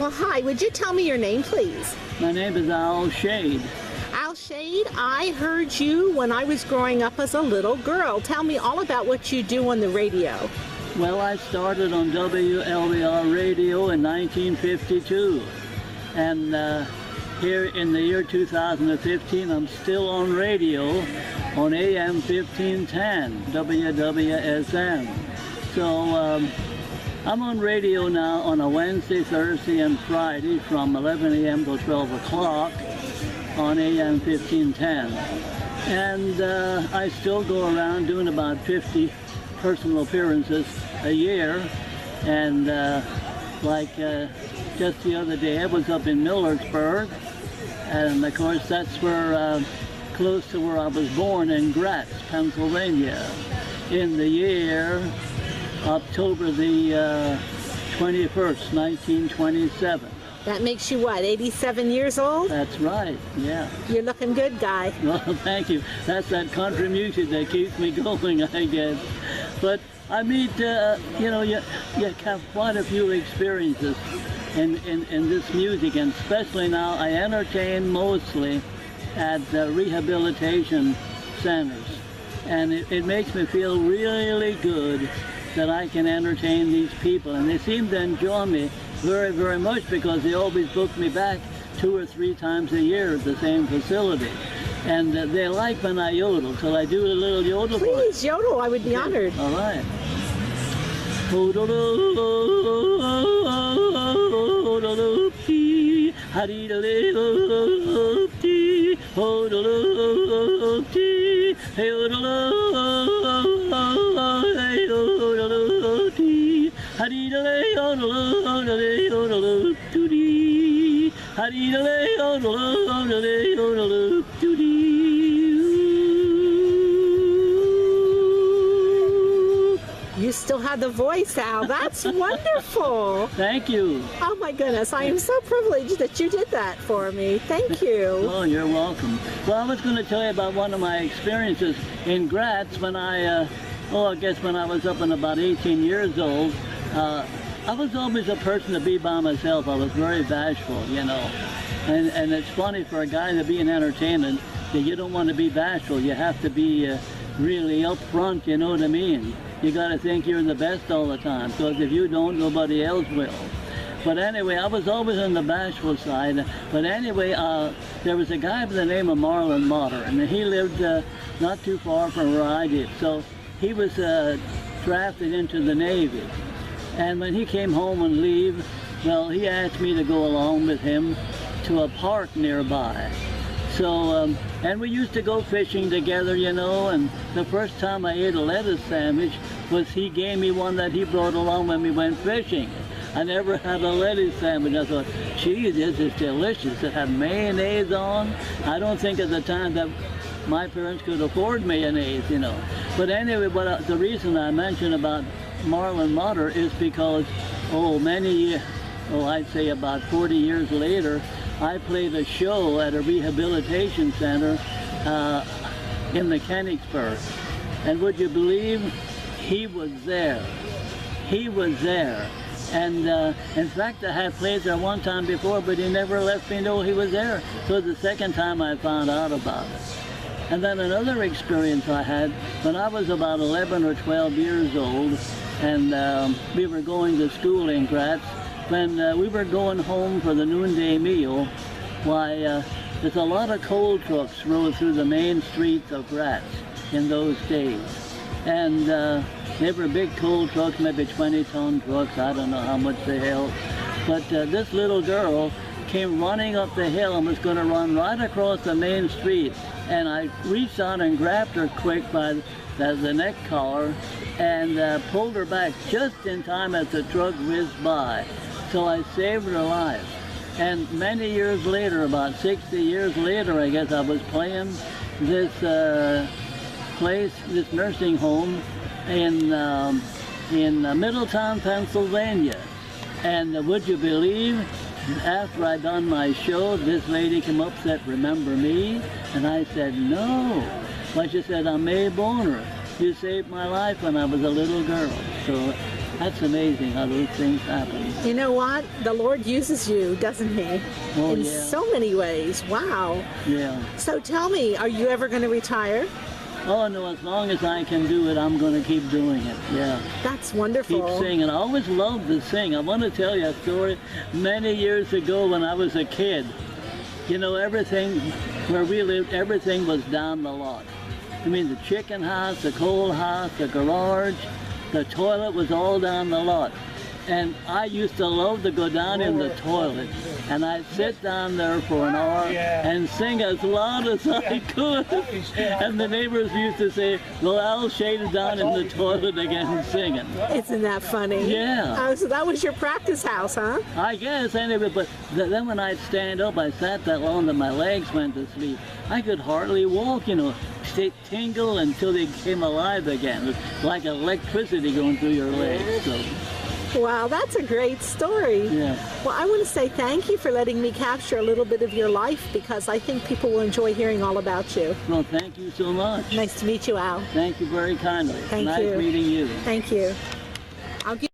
Well, hi. Would you tell me your name, please? My name is Shad. Shad, I heard you when I was growing up as a little girl. Tell me all about what you do on the radio. Well, I started on WLBR radio in 1952. And here in the year 2015, I'm still on radio on AM 1510, WWSN. So I'm on radio now on a Wednesday, Thursday, and Friday from 11 a.m. to 12 o'clock on AM 1510. And I still go around doing about 50 personal appearances a year. And just the other day, I was up in Millersburg. And of course, that's where, close to where I was born in Gratz, Pennsylvania, in the year October the 21st, 1927. That makes you what, 87 years old? That's right, yeah. You're looking good, guy. Well, thank you. That's that country music that keeps me going, I guess. But I meet, you have quite a few experiences in this music, and especially now I entertain mostly at rehabilitation centers. And it makes me feel really good that I can entertain these people, and they seem to enjoy me very, very much because they always book me back 2 or 3 times a year at the same facility. And they like when I yodel, so I do a little yodel. Please, yodel, I would be honored. All right. You still have the voice, Al. That's wonderful. Thank you. Oh my goodness, I am so privileged that you did that for me. Thank you. Oh, you're welcome. Well, I was going to tell you about one of my experiences in Gratz when I guess when I was up in about 18 years old. I was always a person to be by myself. I was very bashful, you know. And it's funny for a guy to be an entertainer that you don't want to be bashful. You have to be really upfront, you know what I mean? You got to think you're the best all the time, because if you don't, nobody else will. But anyway, I was always on the bashful side. But anyway, there was a guy by the name of Marlon Motter, and he lived not too far from where I did. So he was drafted into the Navy. And when he came home and leave, well, he asked me to go along with him to a park nearby. So, and we used to go fishing together, you know, and the first time I ate a lettuce sandwich was he gave me one that he brought along when we went fishing. I never had a lettuce sandwich. I thought, gee, this is delicious. It had mayonnaise on. I don't think at the time that my parents could afford mayonnaise, you know. But anyway, the reason I mentioned about Marlon Motter is because, I'd say about 40 years later, I played a show at a rehabilitation center in Mechanicsburg. And would you believe, he was there. He was there. And in fact, I had played there one time before, but he never let me know he was there. So the second time I found out about it. And then another experience I had when I was about 11 or 12 years old, and we were going to school in Gratz. When we were going home for the noonday meal, there's a lot of coal trucks rode through the main streets of Gratz in those days. And they were big coal trucks, maybe 20-ton trucks, I don't know how much they held. But this little girl came running up the hill and was going to run right across the main street. And I reached out and grabbed her quick by the neck collar and pulled her back just in time as the truck whizzed by. So I saved her life. And many years later, about 60 years later, I guess, I was playing this this nursing home in Middletown, Pennsylvania. And would you believe, after I done my show, this lady came up and said, "Remember me?" And I said, "No." Well, she said, "I'm May Boner. You saved my life when I was a little girl." So That's amazing how those things happen. You know what? The Lord uses you, doesn't he? Oh, In yeah. so many ways. Wow. Yeah. So tell me, are you ever going to retire? Oh, no, as long as I can do it, I'm going to keep doing it. Yeah. That's wonderful. Keep singing. I always loved to sing. I want to tell you a story. Many years ago when I was a kid, you know, everything where we lived, everything was down the lot. I mean, the chicken house, the coal house, the garage, the toilet was all down the lot. And I used to love to go down in the toilet, and I'd sit down there for an hour and sing as loud as I could. And the neighbors used to say, well, Al Shad is down in the toilet again singing. Isn't that funny? Yeah. Oh, so that was your practice house, huh? I guess, anyway, but then when I'd stand up, I sat that long that my legs went to sleep. I could hardly walk, you know. They tingle until they came alive again. It's like electricity going through your legs. So. Wow, that's a great story. Yeah. Well, I want to say thank you for letting me capture a little bit of your life, because I think people will enjoy hearing all about you. Well, thank you so much. Nice to meet you, Al. Thank you very kindly. Thank nice you. meeting you. Thank you. I'll give